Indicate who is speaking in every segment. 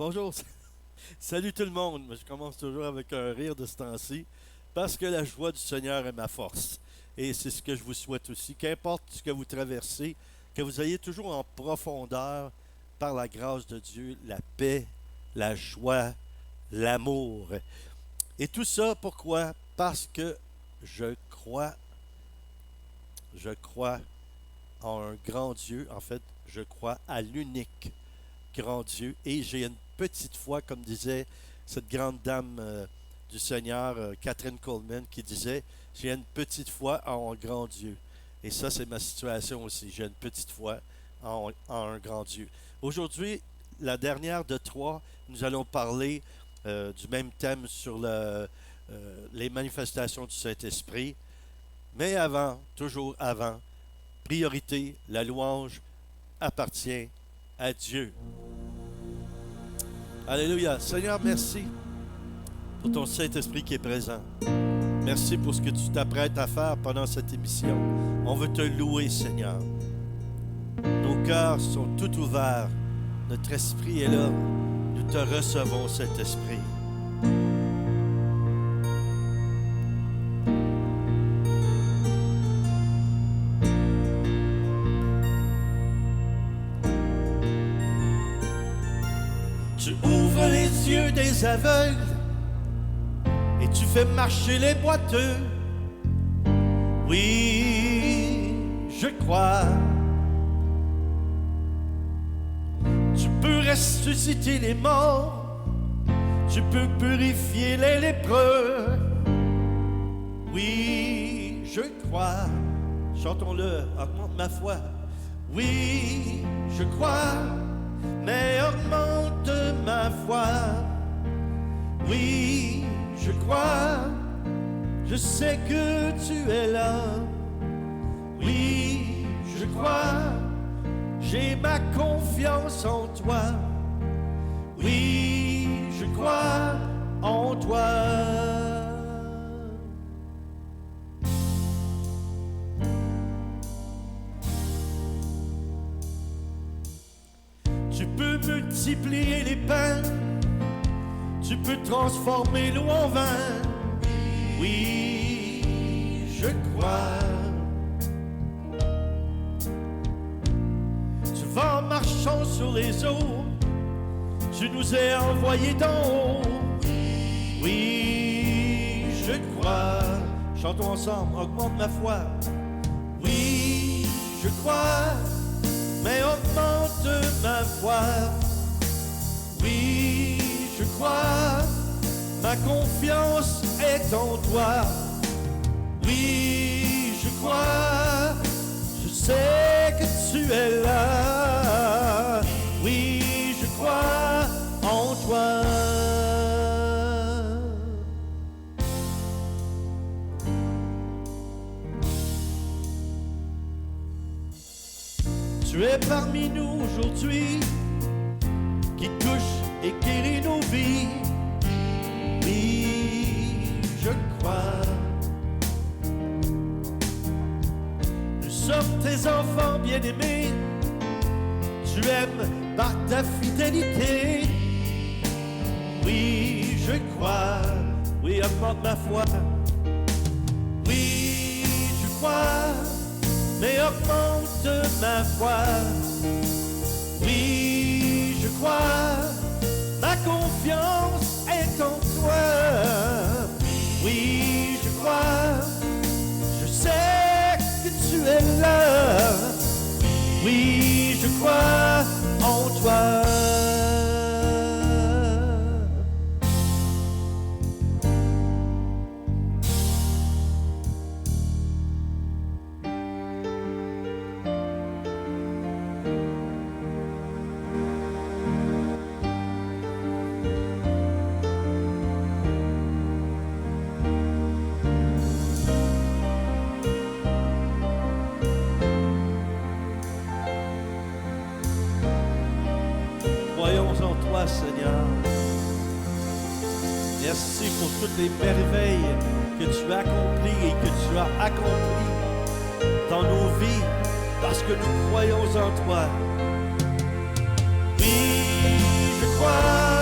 Speaker 1: Bonjour, salut tout le monde. Je commence toujours avec un rire de ce temps-ci parce que la joie du Seigneur est ma force. Et c'est ce que je vous souhaite aussi. Qu'importe ce que vous traversez, que vous ayez toujours en profondeur, par la grâce de Dieu, la paix, la joie, l'amour. Et tout ça, pourquoi? Parce que je crois, je crois en un grand Dieu. En fait, je crois à l'unique grand Dieu. Et j'ai une petite foi, comme disait cette grande dame du Seigneur, Catherine Coleman, qui disait, j'ai une petite foi en un grand Dieu. Et ça, c'est ma situation aussi. J'ai une petite foi en un grand Dieu. Aujourd'hui, la dernière de trois, nous allons parler du même thème sur les manifestations du Saint-Esprit. Mais avant, toujours avant, priorité, la louange appartient à Dieu. Alléluia. Seigneur, merci pour ton Saint-Esprit qui est présent. Merci pour ce que tu t'apprêtes à faire pendant cette émission. On veut te louer, Seigneur. Nos cœurs sont tout ouverts. Notre esprit est là. Nous te recevons, Saint-Esprit. Tu ouvres les yeux des aveugles et tu fais marcher les boiteux. Oui, je crois. Tu peux ressusciter les morts, tu peux purifier les lépreux. Oui, je crois. Chantons-le, augmente ma foi. Oui, je crois, mais augmente ma foi. Oui, je crois, je sais que tu es là. Oui, je crois, j'ai ma confiance en toi. Oui, je crois en toi. Tu peux multiplier les pains, tu peux transformer l'eau en vin. Oui, je crois. Tu vas en marchant sur les eaux, tu nous es envoyés d'en haut. Oui, je crois. Chantons ensemble, augmente ma foi. Oui, je crois, mais augmente ma foi. Oui, je crois, ma confiance est en toi. Oui, je crois, je sais que tu es là. Oui, je crois en toi. Tu es parmi nous aujourd'hui, qui touche et guérit nos vies. Oui, je crois. Nous sommes tes enfants bien-aimés. Tu aimes par ta fidélité. Oui, je crois. Oui, augmente ma foi. Oui, je crois, mais augmente ma foi. Oui, je crois, ma confiance est en toi. Oui, je crois, je sais que tu es là. Oui, je crois en toi. Seigneur. Merci pour toutes les merveilles que tu as accomplies et que tu as accomplies dans nos vies parce que nous croyons en toi. Oui, je crois.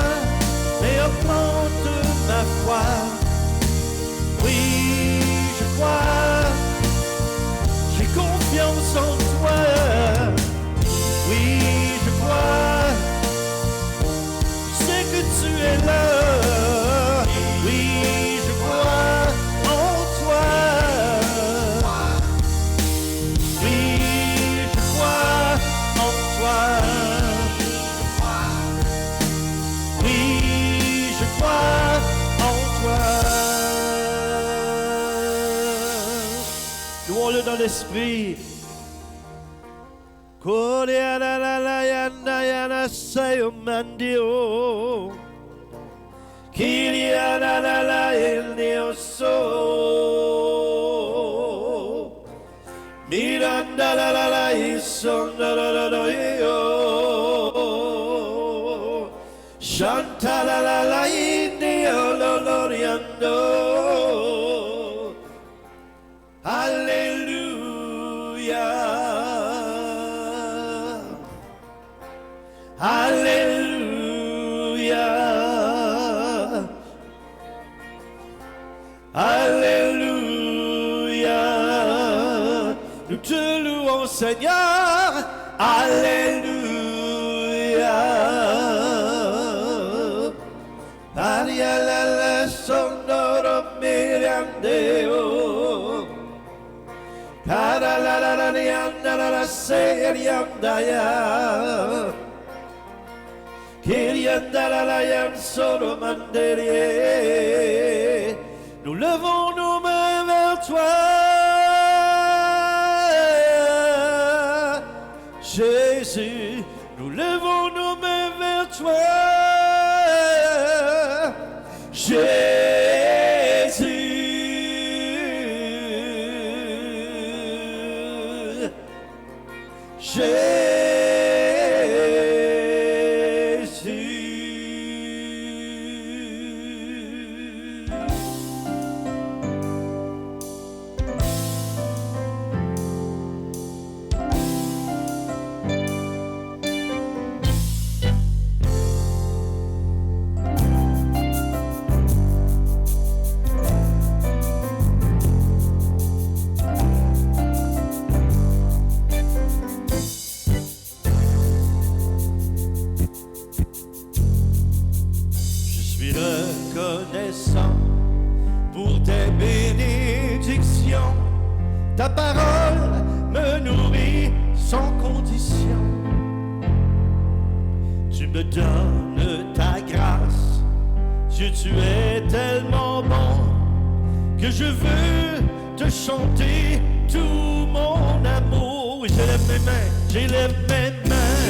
Speaker 1: dans l'esprit. Miranda la la la isonda la la la yo Shanta la la la indio loriando Hallelujah Hallelujah Alléluia, nous te louons Seigneur, Alléluia. Aria la la sonoro miriandeo, cara la la la rianda la la serianda ya, kirianda la la yan solo manderie. Nous levons nos mains vers toi, Jésus. Nous levons nos mains vers toi, Jésus. Jésus. Reconnaissant pour tes bénédictions, ta parole me nourrit sans condition. Tu me donnes ta grâce, Dieu, tu es tellement bon que je veux te chanter tout mon amour. J'élève mes mains, j'élève mes mains,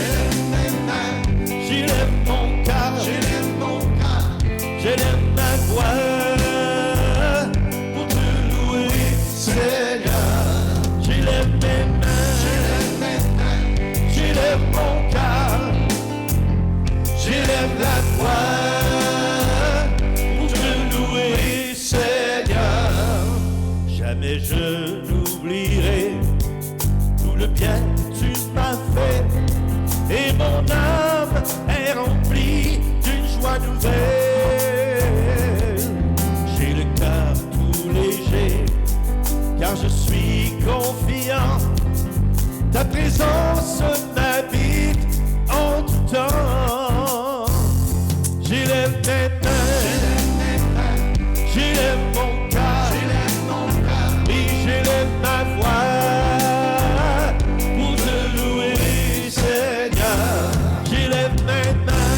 Speaker 1: j'élève mon cœur, j'élève ma voix pour te louer, Seigneur. J'élève mes mains, j'élève mon cœur, j'élève la voix pour te louer, Seigneur. Jamais je n'oublierai tout le bien que tu m'as fait, et mon âme est remplie d'une joie nouvelle. Car je suis confiant, ta présence m'habite en tout temps. J'élève mes mains, j'élève mon cœur, et j'élève ma voix pour te louer, Seigneur. J'élève mes mains,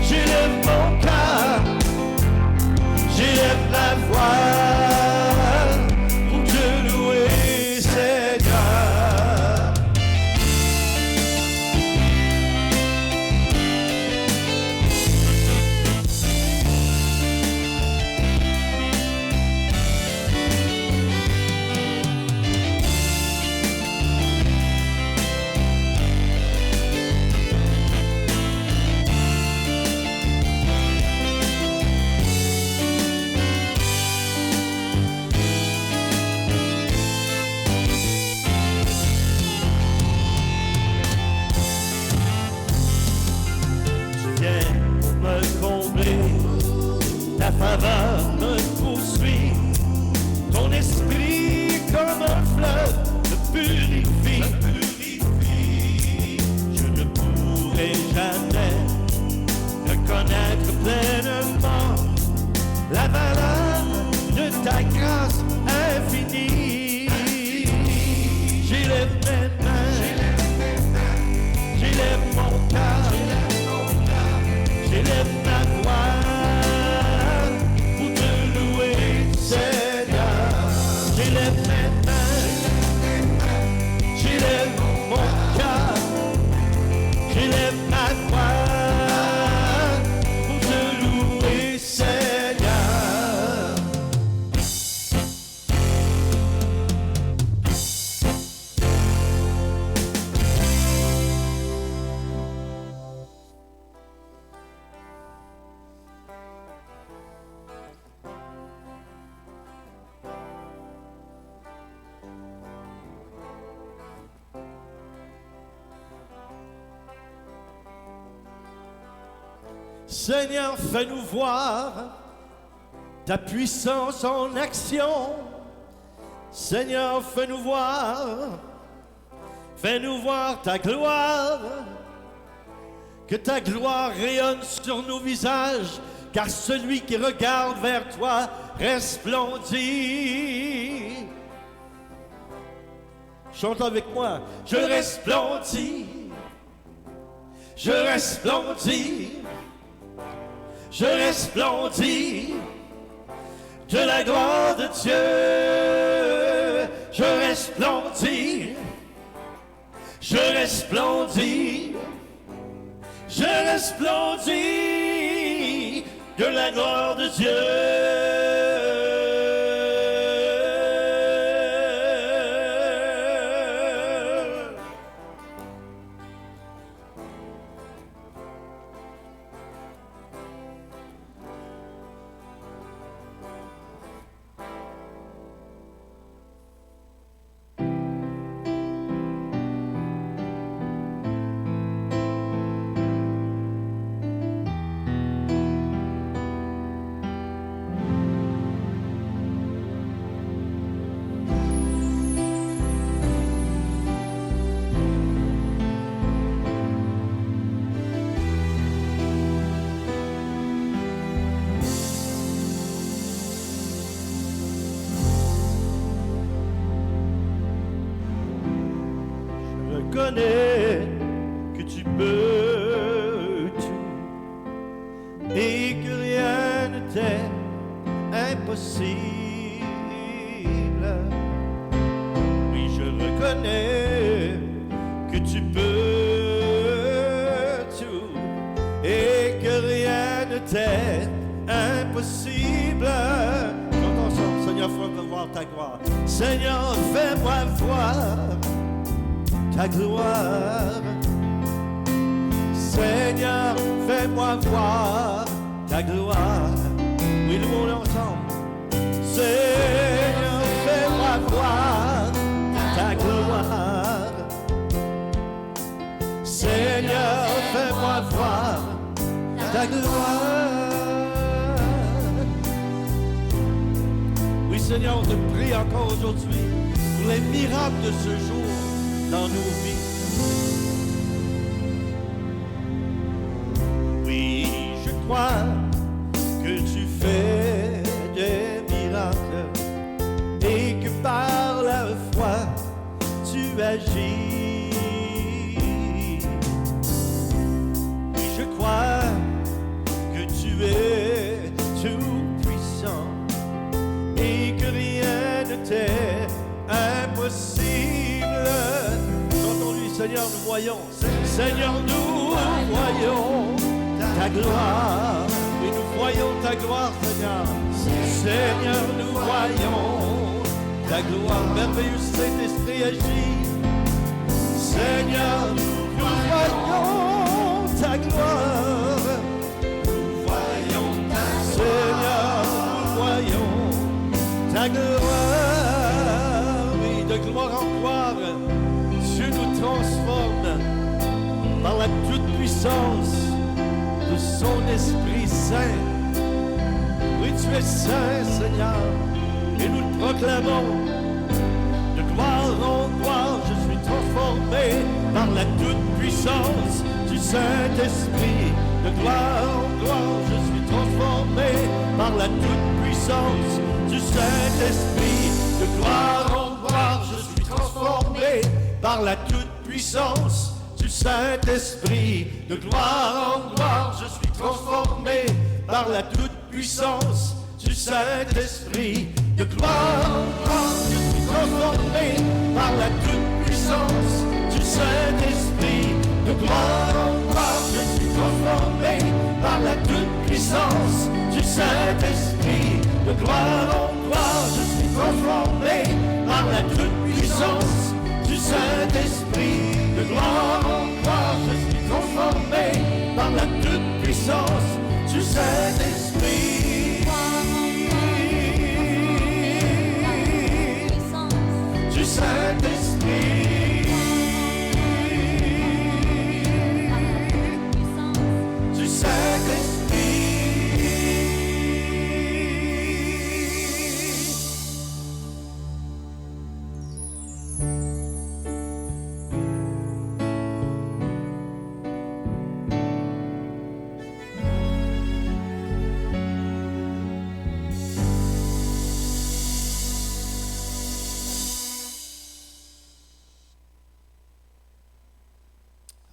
Speaker 1: j'élève mon cœur, j'élève la voix. Ta faveur me poursuit, ton esprit comme un fleuve me purifie. Je ne pourrai jamais reconnaître pleinement la valeur de ta grâce infinie. J'élève mes mains, j'élève mon cœur, j'élève ma voix. J'élève mes voix pour te louer, Seigneur. Seigneur, fais-nous voir ta puissance en action. Seigneur, fais-nous voir ta gloire. Que ta gloire rayonne sur nos visages, car celui qui regarde vers toi resplendit. Chante avec moi. Je resplendis, je resplendis. Je resplendis de la gloire de Dieu. Je resplendis, je resplendis, je resplendis de la gloire de Dieu. Connais que tu peux tout et que rien ne t'est impossible. Oui, je reconnais que tu peux tout et que rien ne t'est impossible. Chantons ensemble. Seigneur, fais-moi voir ta gloire. Seigneur, fais-moi voir ta gloire. Seigneur, fais-moi voir ta gloire. Oui, louons-le ensemble. Seigneur, fais-moi voir ta gloire. Seigneur, fais-moi voir ta gloire. Oui, Seigneur, on te prie encore aujourd'hui pour les miracles de ce jour dans nos vies. Oui, je crois que tu fais des miracles et que par la foi tu agis. Oui, je crois que tu es tout puissant et que rien ne t'est impossible. Seigneur, nous voyons, Seigneur, nous voyons ta gloire. Oui, nous voyons ta gloire, Seigneur. Seigneur, nous voyons ta gloire. Merveilleux Saint-Esprit agit. Seigneur, nous voyons ta gloire. Nous voyons ta gloire. Seigneur, nous voyons ta gloire. Oui, de gloire en gloire. Dieu nous transforme par la toute-puissance de son Esprit Saint. Oui, tu es Saint, Seigneur, et nous le proclamons. De gloire en gloire, je suis transformé par la toute-puissance du Saint-Esprit. De gloire en gloire, je suis transformé par la toute-puissance du Saint-Esprit. De gloire en gloire, je suis transformé par la toute-puissance du Saint-Esprit. De gloire en gloire, je suis transformé par la toute-puissance du Saint-Esprit. De gloire en gloire, je suis transformé par la toute-puissance du Saint-Esprit. De gloire en gloire, je suis
Speaker 2: transformé par la toute-puissance du Saint-Esprit. De gloire en gloire, je suis transformé par la toute-puissance du Saint-Esprit. De gloire en gloire, je suis transformé par la toute-puissance du Saint-Esprit. Du Saint-Esprit. Du Saint-Esprit.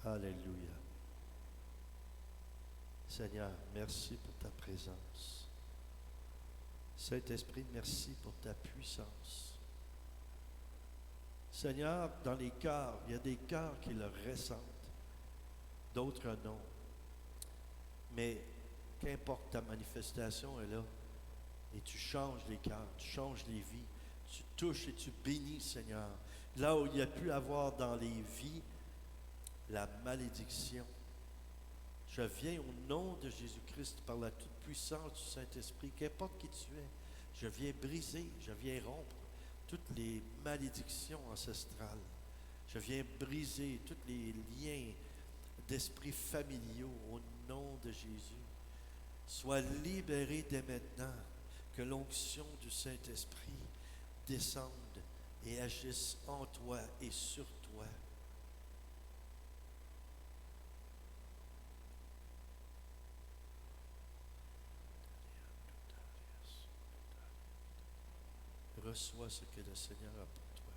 Speaker 1: Alléluia. Seigneur, merci pour ta présence. Saint-Esprit, merci pour ta puissance. Seigneur, dans les cœurs, il y a des cœurs qui le ressentent, d'autres non. Mais qu'importe ta manifestation est là. Et tu changes les cœurs, tu changes les vies, tu touches et tu bénis, Seigneur. Là où il y a pu avoir dans les vies la malédiction, je viens au nom de Jésus-Christ par la toute-puissance du Saint-Esprit, qu'importe qui tu es, je viens briser, je viens rompre toutes les malédictions ancestrales. Je viens briser tous les liens d'esprits familiaux au nom de Jésus. Sois libéré dès maintenant, que l'onction du Saint-Esprit descende et agisse en toi et sur toi. Reçois ce que le Seigneur a pour toi.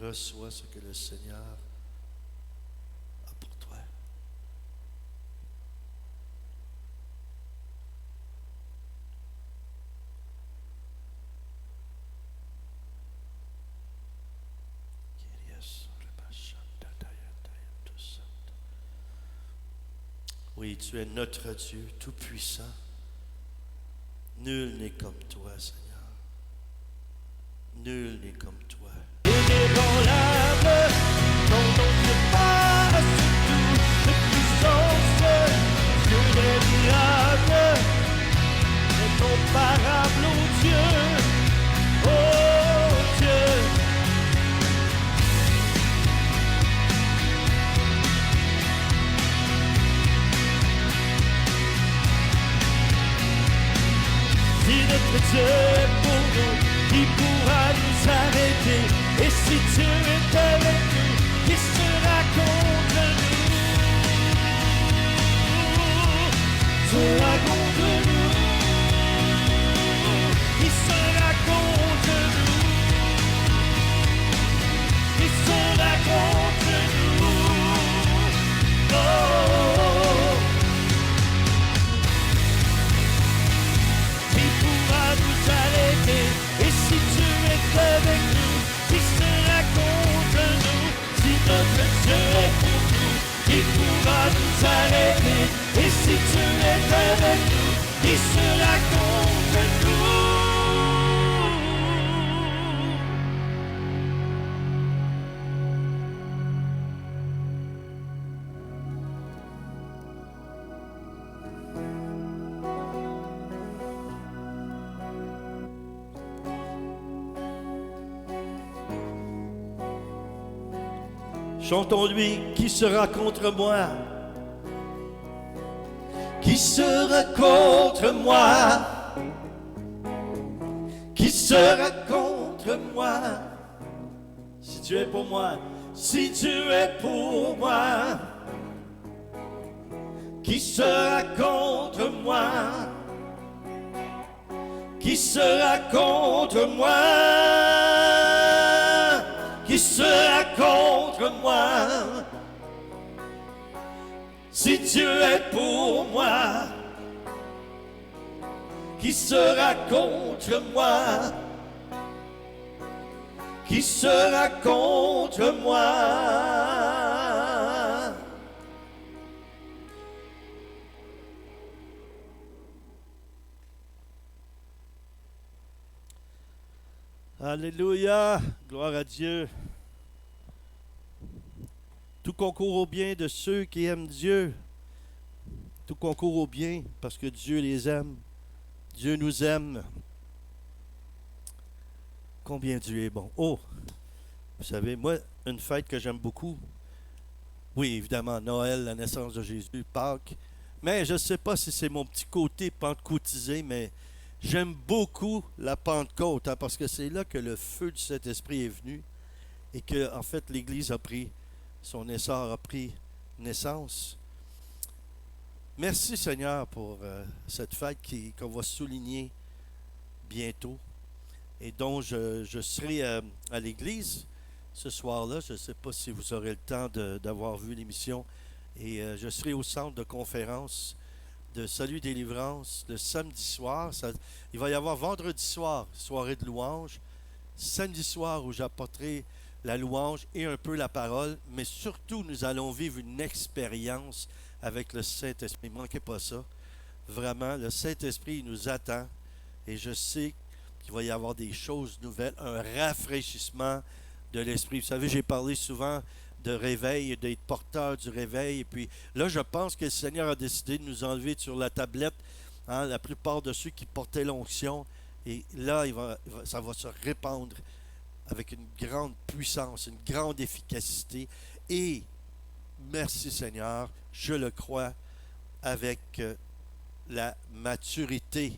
Speaker 1: Reçois ce que le Seigneur a pour toi. Oui, tu es notre Dieu tout-puissant. Nul n'est comme toi, Seigneur. Nul n'est comme toi.
Speaker 2: Inébranlable, ton nom dépasse toute puissance. Dieu des miracles, incomparable, ô Dieu, ô Dieu. Si notre Dieu est pour nous, qui pourra nous arrêter? Et si Dieu est avec nous, qui sera contre nous? Sera contre nous. Qui sera contre nous? Qui sera contre nous? Oh! Qui pourra nous arrêter? Et si Dieu est avec nous, qui sera contre nous? Si notre Dieu est pour nous, qui pourra nous arrêter? Et si Dieu est avec nous, qui sera contre nous?
Speaker 1: Chantons-lui, qui sera contre moi?
Speaker 2: Qui sera contre moi? Qui sera contre moi?
Speaker 1: Si tu es pour moi,
Speaker 2: Si Dieu est pour moi, qui sera contre moi? Qui sera contre moi? Qui sera contre moi? Si Dieu est pour moi, qui sera contre moi? Qui sera contre moi?
Speaker 1: Alléluia! Gloire à Dieu. Tout concourt au bien de ceux qui aiment Dieu. Tout concourt au bien parce que Dieu les aime. Dieu nous aime. Combien Dieu est bon. Oh! Vous savez, moi, une fête que j'aime beaucoup, oui, évidemment, Noël, la naissance de Jésus, Pâques, mais je ne sais pas si c'est mon petit côté pentecôtisé, mais j'aime beaucoup la Pentecôte, hein, parce que c'est là que le feu du Saint-Esprit est venu et que, en fait, l'Église a pris, son essor a pris naissance. Merci Seigneur pour cette fête qu'on va souligner bientôt et dont je serai à l'église ce soir-là. Je ne sais pas si vous aurez le temps d'avoir vu l'émission. Et je serai au centre de conférence de Salut Délivrance le samedi soir. Il va y avoir vendredi soir, soirée de louange. Samedi soir où j'apporterai la louange et un peu la parole. Mais surtout, nous allons vivre une expérience avec le Saint-Esprit. Ne manquez pas ça. Vraiment, le Saint-Esprit nous attend. Et je sais qu'il va y avoir des choses nouvelles, un rafraîchissement de l'esprit. Vous savez, j'ai parlé souvent de réveil, d'être porteur du réveil. Et puis là, je pense que le Seigneur a décidé de nous enlever sur la tablette la plupart de ceux qui portaient l'onction. Et là, ça va se répandre avec une grande puissance, une grande efficacité. Et merci Seigneur, je le crois, avec la maturité,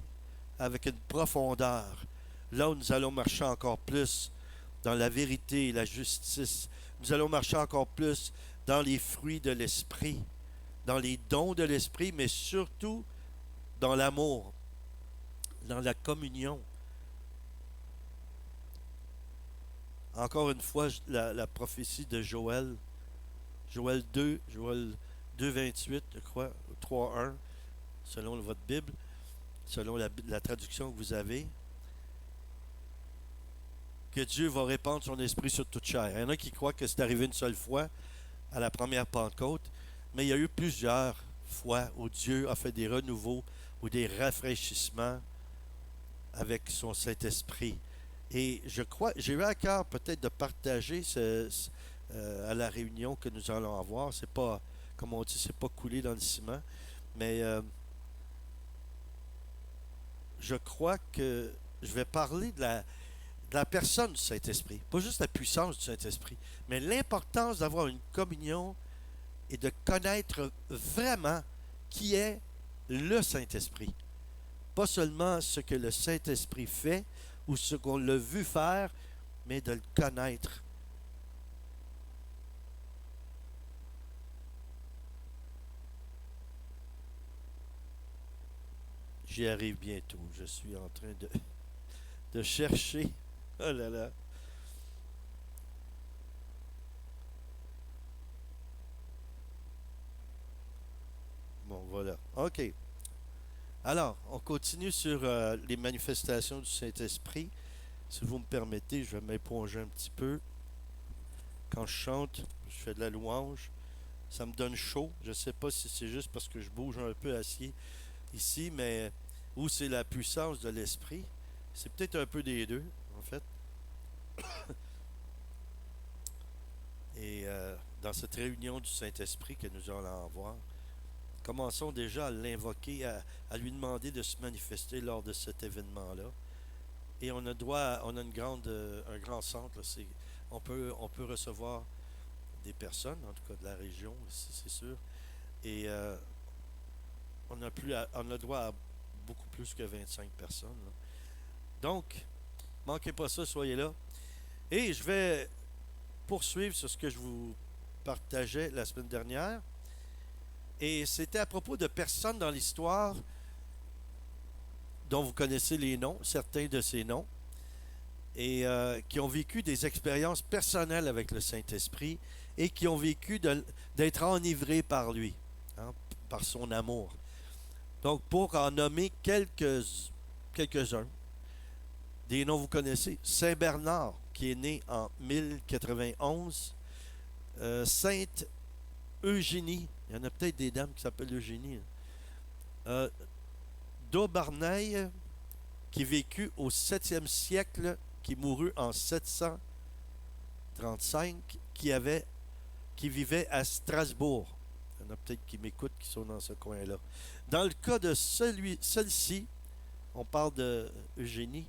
Speaker 1: avec une profondeur. Là où nous allons marcher encore plus dans la vérité et la justice, nous allons marcher encore plus dans les fruits de l'Esprit, dans les dons de l'Esprit, mais surtout dans l'amour, dans la communion. Encore une fois, la prophétie de Joël 2, 28, je crois, 3:1, selon votre Bible, selon la traduction que vous avez, que Dieu va répandre son esprit sur toute chair. Il y en a qui croient que c'est arrivé une seule fois à la première Pentecôte, mais il y a eu plusieurs fois où Dieu a fait des renouveaux ou des rafraîchissements avec son Saint-Esprit. Et je crois, j'ai eu à cœur peut-être de partager à la réunion que nous allons avoir. C'est pas, comme on dit, c'est pas coulé dans le ciment, mais je crois que je vais parler de la personne du Saint-Esprit. Pas juste la puissance du Saint-Esprit, mais l'importance d'avoir une communion et de connaître vraiment qui est le Saint-Esprit. Pas seulement ce que le Saint-Esprit fait ou ce qu'on l'a vu faire, mais de le connaître. J'y arrive bientôt. Je suis en train de chercher. Oh là là. Bon, voilà. OK. Alors, on continue sur les manifestations du Saint-Esprit. Si vous me permettez, je vais m'éponger un petit peu. Quand je chante, je fais de la louange. Ça me donne chaud. Je ne sais pas si c'est juste parce que je bouge un peu assis ici, mais où c'est la puissance de l'Esprit. C'est peut-être un peu des deux, en fait. Et dans cette réunion du Saint-Esprit que nous allons avoir, commençons déjà à l'invoquer, à lui demander de se manifester lors de cet événement-là. Et on a un grand centre. Là, on peut recevoir des personnes, en tout cas de la région ici, c'est sûr. Et on a droit à beaucoup plus que 25 personnes. Là. Donc, manquez pas ça, soyez là. Et je vais poursuivre sur ce que je vous partageais la semaine dernière. Et c'était à propos de personnes dans l'histoire dont vous connaissez les noms, certains de ces noms, et qui ont vécu des expériences personnelles avec le Saint-Esprit et qui ont vécu d'être enivrés par lui, hein, par son amour. Donc, pour en nommer quelques-uns, des noms vous connaissez, Saint Bernard, qui est né en 1091, Sainte Eugénie, il y en a peut-être des dames qui s'appellent Eugénie, d'Aubarneil, qui vécut au 7e siècle, qui mourut en 735, qui vivait à Strasbourg. Il y en a peut-être qui m'écoutent qui sont dans ce coin-là. Dans le cas de celle-ci, on parle de Eugénie,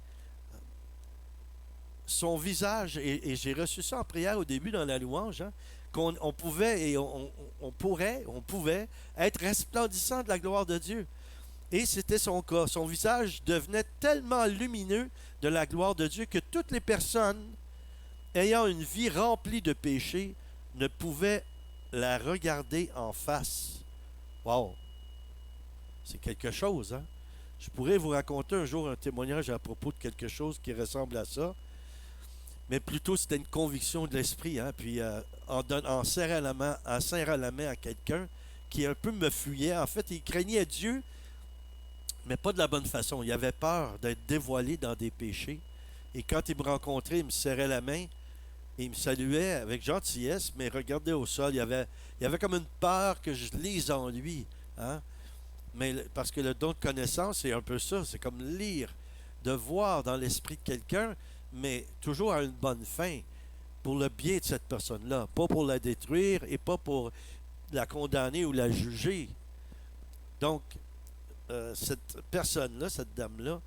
Speaker 1: son visage, et j'ai reçu ça en prière au début dans la louange, hein, qu'on pouvait et on pouvait être resplendissant de la gloire de Dieu. Et c'était son cas. Son visage devenait tellement lumineux de la gloire de Dieu que toutes les personnes ayant une vie remplie de péchés ne pouvaient la regarder en face. Wow! C'est quelque chose, hein? Je pourrais vous raconter un jour un témoignage à propos de quelque chose qui ressemble à ça, mais plutôt c'était une conviction de l'esprit, hein? Puis en serrant la main à quelqu'un qui un peu me fuyait. En fait, il craignait Dieu, mais pas de la bonne façon. Il avait peur d'être dévoilé dans des péchés. Et quand il me rencontrait, il me serrait la main et il me saluait avec gentillesse, mais regardait au sol. Il y avait comme une peur que je lise en lui, hein? Mais parce que le don de connaissance, c'est un peu ça. C'est comme lire, de voir dans l'esprit de quelqu'un, mais toujours à une bonne fin, pour le bien de cette personne-là. Pas pour la détruire et pas pour la condamner ou la juger. Donc, cette personne-là, cette dame-là,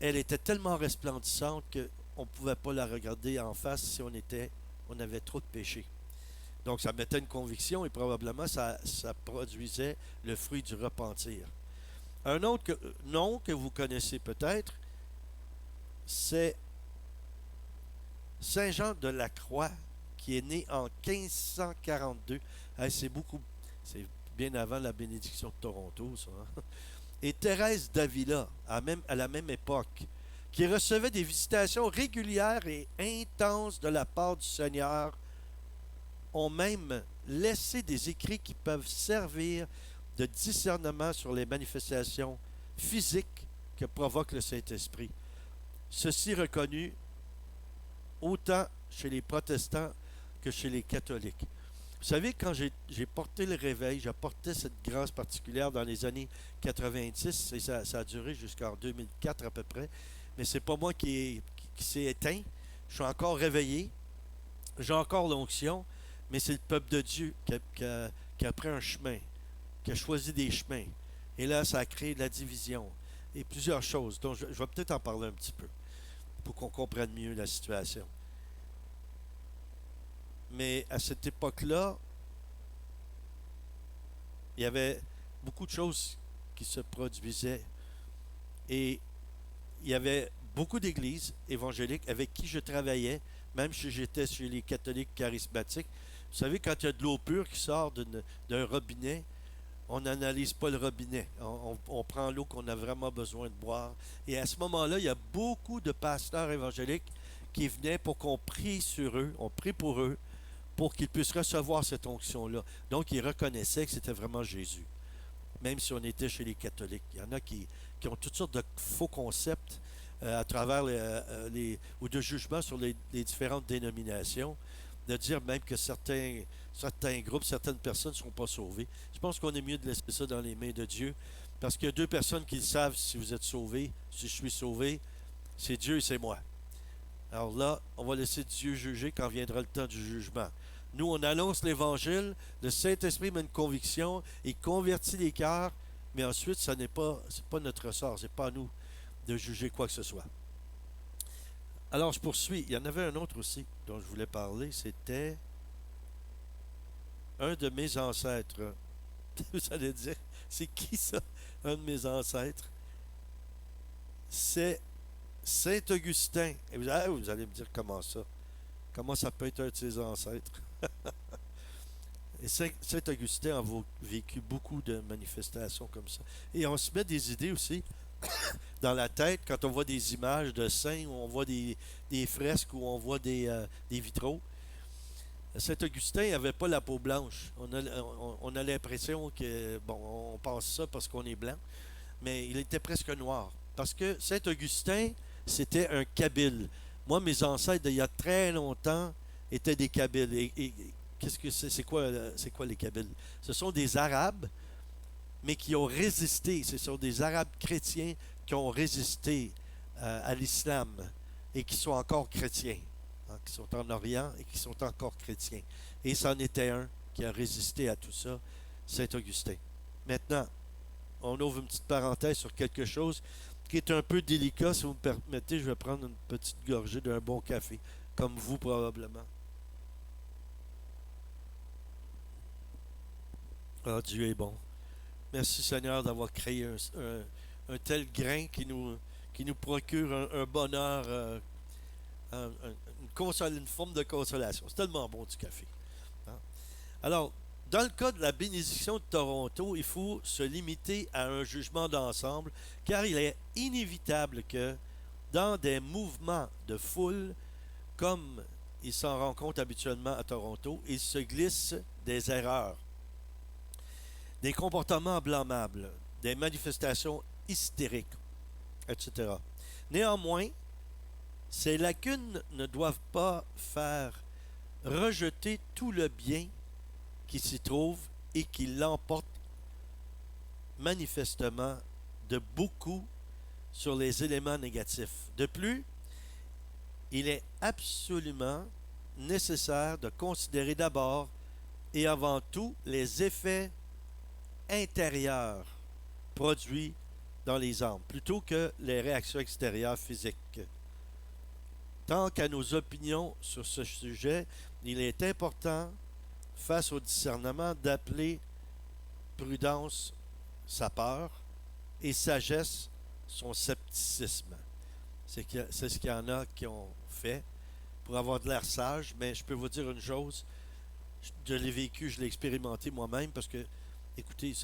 Speaker 1: elle était tellement resplendissante qu'on ne pouvait pas la regarder en face si on avait trop de péché. Donc, ça mettait une conviction et probablement ça produisait le fruit du repentir. Un autre nom que vous connaissez peut-être, c'est Saint Jean de la Croix, qui est né en 1542. C'est bien avant la bénédiction de Toronto, ça. Hein? Et Thérèse d'Avila, à la même époque, qui recevait des visitations régulières et intenses de la part du Seigneur, ont même laissé des écrits qui peuvent servir de discernement sur les manifestations physiques que provoque le Saint-Esprit. Ceci reconnu autant chez les protestants que chez les catholiques. Vous savez, quand j'ai porté le réveil, j'apportais cette grâce particulière dans les années 90, et ça a duré jusqu'en 2004 à peu près, mais c'est pas moi qui s'est éteint. Je suis encore réveillé, j'ai encore l'onction, mais c'est le peuple de Dieu qui a pris un chemin, qui a choisi des chemins. Et là, ça a créé de la division et plusieurs choses. Donc, je vais peut-être en parler un petit peu pour qu'on comprenne mieux la situation. Mais à cette époque-là, il y avait beaucoup de choses qui se produisaient. Et il y avait beaucoup d'églises évangéliques avec qui je travaillais, même si j'étais chez les catholiques charismatiques. Vous savez, quand il y a de l'eau pure qui sort d'un robinet, on n'analyse pas le robinet. On prend l'eau qu'on a vraiment besoin de boire. Et à ce moment-là, il y a beaucoup de pasteurs évangéliques qui venaient pour qu'on prie sur eux, on prie pour eux, pour qu'ils puissent recevoir cette onction-là. Donc, ils reconnaissaient que c'était vraiment Jésus, même si on était chez les catholiques. Il y en a qui ont toutes sortes de faux concepts à travers ou de jugements sur les différentes dénominations, de dire même que certains groupes, certaines personnes ne seront pas sauvées. Je pense qu'on est mieux de laisser ça dans les mains de Dieu, parce qu'il y a deux personnes qui savent si vous êtes sauvés, si je suis sauvé, c'est Dieu et c'est moi. Alors là, on va laisser Dieu juger quand viendra le temps du jugement. Nous, on annonce l'Évangile, le Saint-Esprit met une conviction, il convertit les cœurs, mais ensuite, c'est pas notre ressort, c'est pas à nous de juger quoi que ce soit. Alors, je poursuis. Il y en avait un autre aussi dont je voulais parler, c'était un de mes ancêtres. Vous allez dire, c'est qui ça, un de mes ancêtres? C'est Saint-Augustin. Et vous allez me dire comment ça? Comment ça peut être un de ses ancêtres? Et Saint-Augustin a vécu beaucoup de manifestations comme ça. Et on se met des idées aussi dans la tête quand on voit des images de saints, où on voit des fresques, où on voit des vitraux. Saint-Augustin n'avait pas la peau blanche. On a l'impression que, on pense ça parce qu'on est blanc, mais il était presque noir. Parce que Saint-Augustin, c'était un Kabyle. Moi, mes ancêtres d'il y a très longtemps étaient des Kabyles. Et qu'est-ce que c'est quoi les Kabyles? Ce sont des Arabes, mais qui ont résisté. Ce sont des Arabes chrétiens qui ont résisté à l'islam. et qui sont encore chrétiens, hein, qui sont en Orient et qui sont encore chrétiens. Et c'en était un qui a résisté à tout ça, Saint-Augustin. Maintenant, on ouvre une petite parenthèse sur quelque chose qui est un peu délicat. Si vous me permettez, je vais prendre une petite gorgée d'un bon café, comme vous probablement. Ah, Dieu est bon. Merci Seigneur d'avoir créé un tel grain qui nous procure un bonheur, une forme de consolation. C'est tellement bon du café. Hein? Alors, dans le cas de la bénédiction de Toronto, il faut se limiter à un jugement d'ensemble, car il est inévitable que dans des mouvements de foule, comme il s'en rencontre habituellement à Toronto, il se glisse des erreurs, des comportements blâmables, des manifestations hystériques, etc. Néanmoins, ces lacunes ne doivent pas faire rejeter tout le bien qui s'y trouve et qui l'emporte manifestement de beaucoup sur les éléments négatifs. De plus, il est absolument nécessaire de considérer d'abord et avant tout les effets intérieurs produits dans les âmes, plutôt que les réactions extérieures physiques. Tant qu'à nos opinions sur ce sujet, il est important, face au discernement, d'appeler prudence sa peur et sagesse son scepticisme. C'est ce qu'il y en a qui ont fait pour avoir de l'air sage, mais je peux vous dire une chose, je l'ai vécu, je l'ai expérimenté moi-même, parce que, écoutez,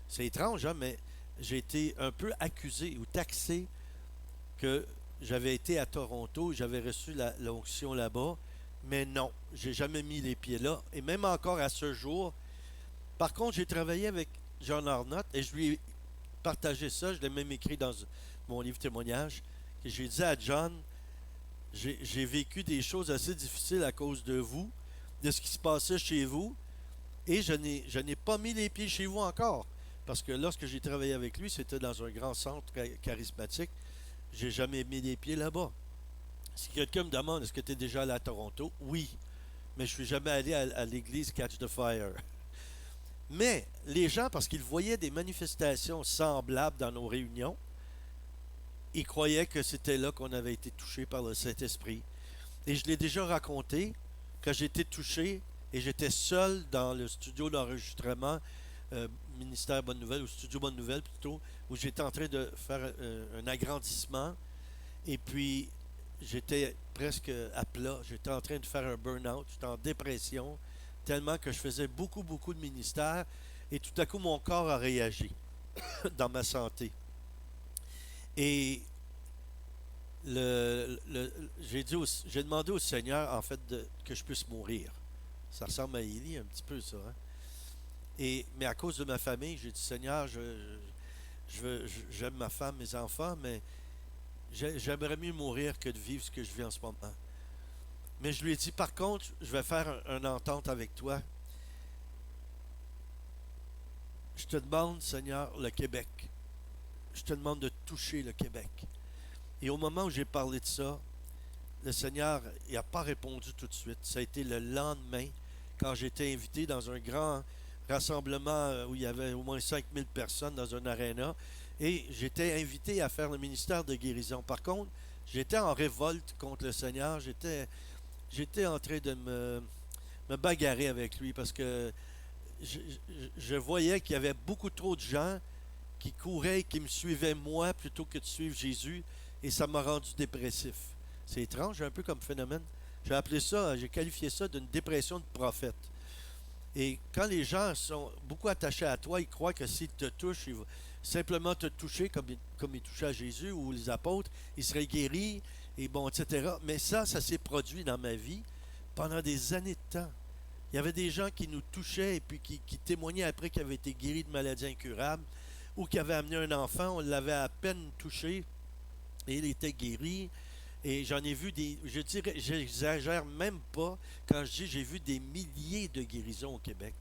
Speaker 1: c'est étrange, hein, mais j'ai été un peu accusé ou taxé que j'avais été à Toronto, j'avais reçu l'onction là-bas, mais non, j'ai jamais mis les pieds là, et même encore à ce jour. Par contre, j'ai travaillé avec John Arnott et je lui ai partagé ça, je l'ai même écrit dans mon livre témoignage, et j'ai dit à John, j'ai vécu des choses assez difficiles à cause de vous, de ce qui se passait chez vous, et je n'ai pas mis les pieds chez vous encore, parce que lorsque j'ai travaillé avec lui, c'était dans un grand centre charismatique, j'ai jamais mis les pieds là-bas. Si quelqu'un me demande, est-ce que tu es déjà allé à Toronto? Oui, mais je suis jamais allé à l'église Catch the Fire. Mais les gens, parce qu'ils voyaient des manifestations semblables dans nos réunions, ils croyaient que c'était là qu'on avait été touché par le Saint-Esprit. Et je l'ai déjà raconté, quand j'ai été touché et j'étais seul dans le studio d'enregistrement, Ministère Bonne Nouvelle, ou Studio Bonne Nouvelle plutôt, où j'étais en train de faire un agrandissement. Et puis, j'étais presque à plat. J'étais en train de faire un burn-out. J'étais en dépression, tellement que je faisais beaucoup, beaucoup de ministères. Et tout à coup, mon corps a réagi dans ma santé. Et j'ai demandé au Seigneur, en fait, que je puisse mourir. Ça ressemble à Élie un petit peu, ça. Hein? Mais à cause de ma famille, j'ai dit, Seigneur, j'aime ma femme, mes enfants, mais j'aimerais mieux mourir que de vivre ce que je vis en ce moment. Mais je lui ai dit, par contre, je vais faire une entente avec toi. Je te demande, Seigneur, le Québec. Je te demande de toucher le Québec. Et au moment où j'ai parlé de ça, le Seigneur n'a pas répondu tout de suite. Ça a été le lendemain, quand j'ai été invité dans un grand rassemblement où il y avait au moins 5000 personnes dans un aréna. Et j'étais invité à faire le ministère de guérison. Par contre, j'étais en révolte contre le Seigneur. J'étais en train de me bagarrer avec lui parce que je voyais qu'il y avait beaucoup trop de gens qui couraient et qui me suivaient moi plutôt que de suivre Jésus. Et ça m'a rendu dépressif. C'est étrange, un peu comme phénomène. J'ai qualifié ça d'une dépression de prophète. Et quand les gens sont beaucoup attachés à toi, ils croient que s'ils te touchent, ils vont simplement te toucher comme ils touchaient à Jésus ou les apôtres, ils seraient guéris, et bon, etc. Mais ça s'est produit dans ma vie pendant des années de temps. Il y avait des gens qui nous touchaient et puis qui témoignaient après qu'ils avaient été guéris de maladies incurables ou qui avaient amené un enfant, on l'avait à peine touché et il était guéri. Et j'en ai vu je dirais, j'exagère même pas quand je dis j'ai vu des milliers de guérisons au Québec,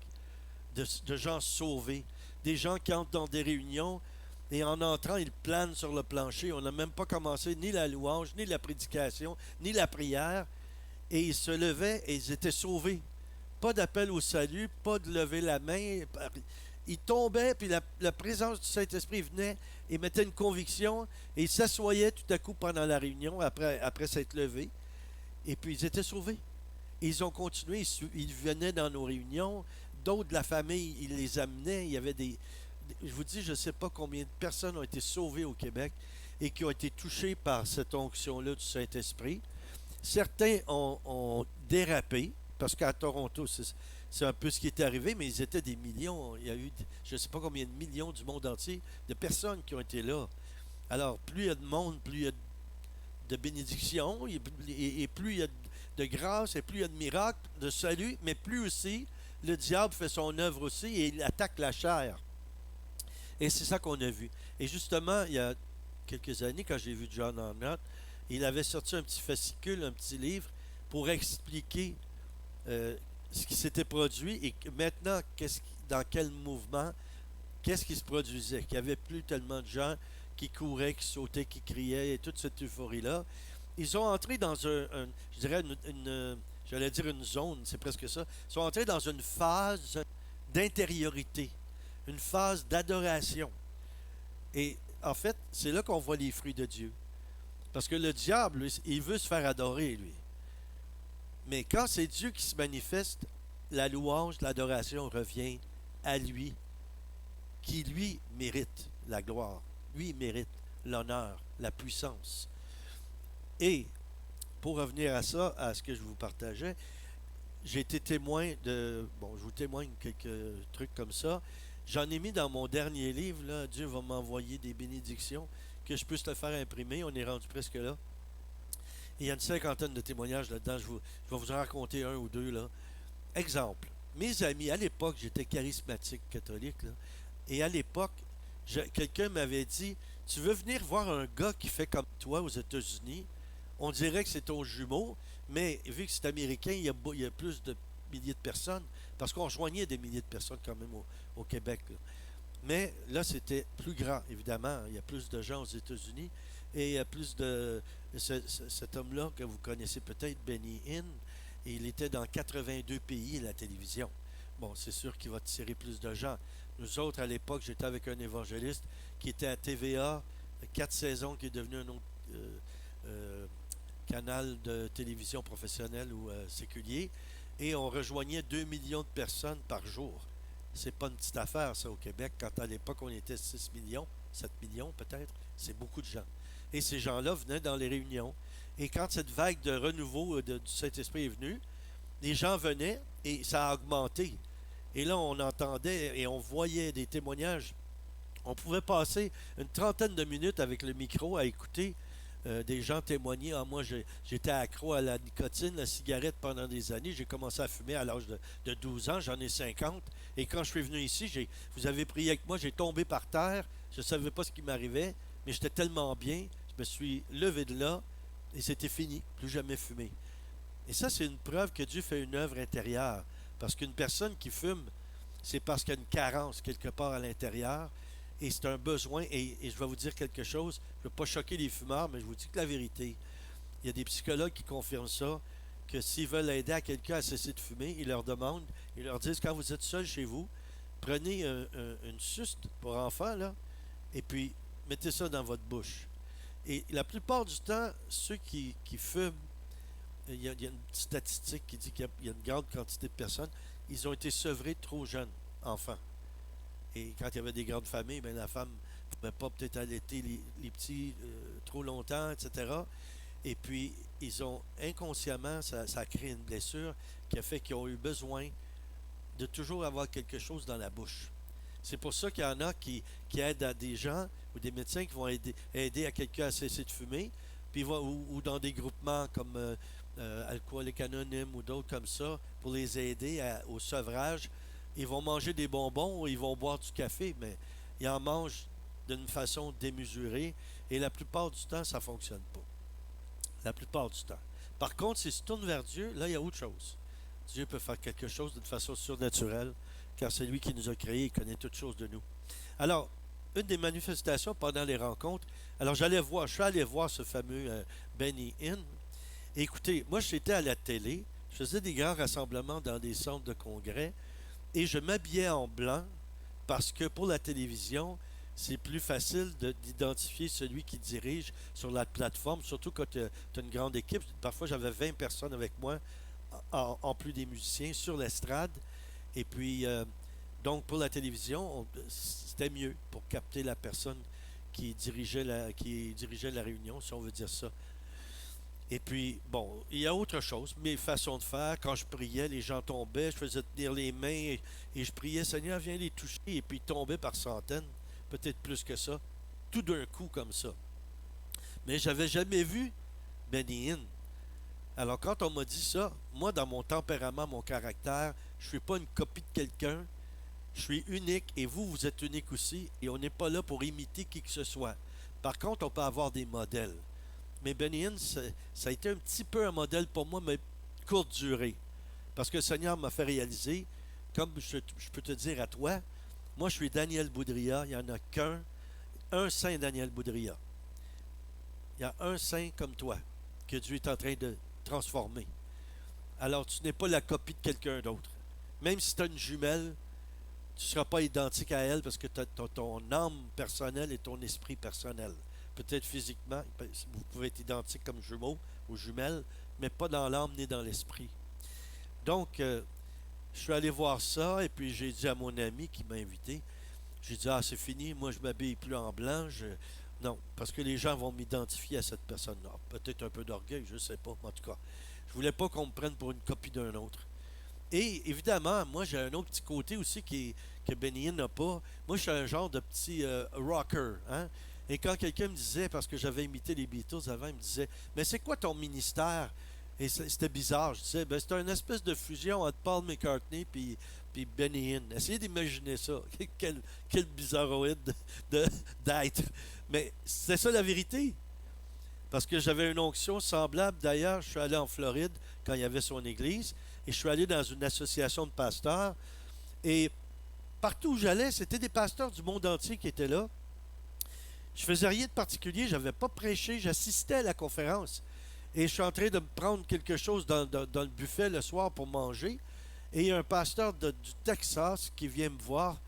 Speaker 1: de gens sauvés, des gens qui entrent dans des réunions Et en entrant, il plane sur le plancher. On n'a même pas commencé ni la louange, ni la prédication, ni la prière. Et ils se levaient et ils étaient sauvés. Pas d'appel au salut, pas de lever la main. Ils tombaient, puis la présence du Saint-Esprit venait et mettait une conviction. Et ils s'assoyaient tout à coup pendant la réunion, après s'être levés. Et puis ils étaient sauvés. Et ils ont continué, ils venaient dans nos réunions. D'autres de la famille, ils les amenaient. Il y avait je vous dis, je ne sais pas combien de personnes ont été sauvées au Québec et qui ont été touchées par cette onction-là du Saint-Esprit. Certains ont dérapé, parce qu'à Toronto, c'est un peu ce qui est arrivé, mais ils étaient des millions. Il y a eu, je ne sais pas combien de millions du monde entier de personnes qui ont été là. Alors, plus il y a de monde, plus il y a de bénédictions, et plus il y a de grâce, et plus il y a de miracles, de salut, mais plus aussi, le diable fait son œuvre aussi, et il attaque la chair. Et c'est ça qu'on a vu. Et justement, il y a quelques années, quand j'ai vu John Arnott, il avait sorti un petit fascicule, un petit livre, pour expliquer ce qui s'était produit et maintenant, dans quel mouvement, qu'est-ce qui se produisait. Qu'il n'y avait plus tellement de gens qui couraient, qui sautaient, qui criaient, et toute cette euphorie-là. Ils ont entré dans je dirais, j'allais dire une zone, c'est presque ça. Ils sont entrés dans une phase d'intériorité, une phase d'adoration. Et en fait, c'est là qu'on voit les fruits de Dieu. Parce que le diable, lui, il veut se faire adorer, lui. Mais quand c'est Dieu qui se manifeste, la louange, l'adoration revient à lui, qui lui mérite la gloire, lui mérite l'honneur, la puissance. Et pour revenir à ça, à ce que je vous partageais, j'ai été témoin je vous témoigne quelques trucs comme ça. J'en ai mis dans mon dernier livre, là, Dieu va m'envoyer des bénédictions, que je puisse le faire imprimer. On est rendu presque là. Et il y a une cinquantaine de témoignages là-dedans. Je vais vous en raconter un ou deux, là. Exemple. Mes amis, à l'époque, j'étais charismatique catholique, là, et à l'époque, quelqu'un m'avait dit, tu veux venir voir un gars qui fait comme toi aux États-Unis? On dirait que c'est ton jumeau, mais vu que c'est américain, il y a plus de milliers de personnes, parce qu'on rejoignait des milliers de personnes quand même au Québec, là. Mais là, c'était plus grand, évidemment. Il y a plus de gens aux États-Unis et il y a plus de... Cet homme-là que vous connaissez peut-être, Benny Hinn, et il était dans 82 pays à la télévision. Bon, c'est sûr qu'il va tirer plus de gens. Nous autres, à l'époque, j'étais avec un évangéliste qui était à TVA, 4 saisons, qui est devenu un autre canal de télévision professionnel ou séculier, et on rejoignait 2 millions de personnes par jour. C'est pas une petite affaire, ça, au Québec. Quand à l'époque, on était 6 millions, 7 millions peut-être, c'est beaucoup de gens. Et ces gens-là venaient dans les réunions. Et quand cette vague de renouveau du Saint-Esprit est venue, les gens venaient et ça a augmenté. Et là, on entendait et on voyait des témoignages. On pouvait passer une trentaine de minutes avec le micro à écouter des gens témoigner. Ah, moi, j'étais accro à la nicotine, la cigarette pendant des années. J'ai commencé à fumer à l'âge de 12 ans. J'en ai 50. Et quand je suis venu ici, vous avez prié avec moi, j'ai tombé par terre. Je ne savais pas ce qui m'arrivait, mais j'étais tellement bien. Je me suis levé de là et c'était fini. Plus jamais fumé. Et ça, c'est une preuve que Dieu fait une œuvre intérieure. Parce qu'une personne qui fume, c'est parce qu'il y a une carence quelque part à l'intérieur. Et c'est un besoin. Et je vais vous dire quelque chose. Je ne veux pas choquer les fumeurs, mais je vous dis que la vérité. Il y a des psychologues qui confirment ça, que s'ils veulent aider à quelqu'un à cesser de fumer, ils leur demandent, ils leur disent, quand vous êtes seul chez vous, prenez une suste pour enfants, là, et puis mettez ça dans votre bouche. Et la plupart du temps, ceux qui fument, il y a une statistique qui dit qu'il y a une grande quantité de personnes, ils ont été sevrés trop jeunes, enfants. Et quand il y avait des grandes familles, ben la femme ne pouvait pas peut-être allaiter les petits trop longtemps, etc. Et puis, ils ont inconsciemment, ça a créé une blessure qui a fait qu'ils ont eu besoin de toujours avoir quelque chose dans la bouche. C'est pour ça qu'il y en a qui aident à des gens ou des médecins qui vont aider à quelqu'un à cesser de fumer, puis ou dans des groupements comme Alcooliques Anonymes ou d'autres comme ça, pour les aider au sevrage. Ils vont manger des bonbons ou ils vont boire du café, mais ils en mangent d'une façon démesurée et la plupart du temps, ça ne fonctionne pas. La plupart du temps. Par contre, s'ils se tournent vers Dieu, là, il y a autre chose. Dieu peut faire quelque chose d'une façon surnaturelle, car c'est lui qui nous a créés et connaît toutes choses de nous. Alors, une des manifestations pendant les rencontres, alors je suis allé voir ce fameux Benny Hinn. Et écoutez, moi j'étais à la télé, je faisais des grands rassemblements dans des centres de congrès et je m'habillais en blanc parce que pour la télévision, c'est plus facile d'identifier celui qui dirige sur la plateforme, surtout quand tu as une grande équipe. Parfois j'avais 20 personnes avec moi, en plus des musiciens, sur l'estrade. Et puis, donc pour la télévision, c'était mieux pour capter la personne qui dirigeait la réunion, si on veut dire ça. Et puis, bon, il y a autre chose, mes façons de faire. Quand je priais, les gens tombaient, je faisais tenir les mains et je priais, Seigneur, viens les toucher. Et puis, ils tombaient par centaines, peut-être plus que ça, tout d'un coup comme ça. Mais j'avais jamais vu Benny Hinn. Alors, quand on m'a dit ça, moi, dans mon tempérament, mon caractère, je ne suis pas une copie de quelqu'un. Je suis unique et vous êtes unique aussi. Et on n'est pas là pour imiter qui que ce soit. Par contre, on peut avoir des modèles. Mais Benny Hinn, ça a été un petit peu un modèle pour moi, mais courte durée. Parce que le Seigneur m'a fait réaliser, comme je peux te dire à toi, moi je suis Daniel Boudria, il n'y en a qu'un, un saint Daniel Boudria. Il y a un saint comme toi que Dieu est en train de transformer. Alors tu n'es pas la copie de quelqu'un d'autre. Même si tu as une jumelle, tu ne seras pas identique à elle parce que tu as ton âme personnelle et ton esprit personnel. Peut-être physiquement, vous pouvez être identiques comme jumeaux ou jumelles, mais pas dans l'âme ni dans l'esprit. Donc, je suis allé voir ça et puis j'ai dit à mon ami qui m'a invité, j'ai dit, c'est fini, moi je m'habille plus en blanc. Non, parce que les gens vont m'identifier à cette personne-là. Peut-être un peu d'orgueil, je ne sais pas, en tout cas. Je voulais pas qu'on me prenne pour une copie d'un autre. Et évidemment, moi j'ai un autre petit côté aussi que Benny Hinn n'a pas. Moi je suis un genre de petit rocker, hein? Et quand quelqu'un me disait, parce que j'avais imité les Beatles avant, il me disait, mais c'est quoi ton ministère? Et c'était bizarre. Je disais, ben, c'est une espèce de fusion entre Paul McCartney puis Benny Hinn. Essayez d'imaginer ça. Quel bizarroïde d'être. Mais c'est ça la vérité. Parce que j'avais une onction semblable. D'ailleurs, je suis allé en Floride quand il y avait son église. Et je suis allé dans une association de pasteurs. Et partout où j'allais, c'était des pasteurs du monde entier qui étaient là. Je faisais rien de particulier, je n'avais pas prêché, j'assistais à la conférence. Et je suis en train de me prendre quelque chose dans le buffet le soir pour manger. Et il y a un pasteur du Texas qui vient me voir,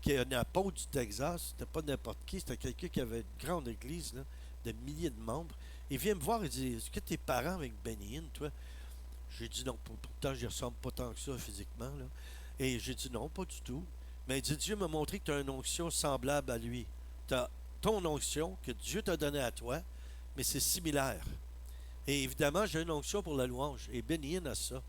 Speaker 1: qui est un apôtre du Texas. C'était pas n'importe qui, c'était quelqu'un qui avait une grande église, là, de milliers de membres. Il vient me voir et dit, est-ce que tes parents avec Benny Hinn, toi? J'ai dit non, pourtant je ne ressemble pas tant que ça physiquement. Là. Et j'ai dit non, pas du tout. Mais il dit, Dieu m'a montré que tu as une onction semblable à lui. Tu as ton onction que Dieu t'a donnée à toi, mais c'est similaire. Et évidemment, j'ai une onction pour la louange. Et Benny Hinn a ça.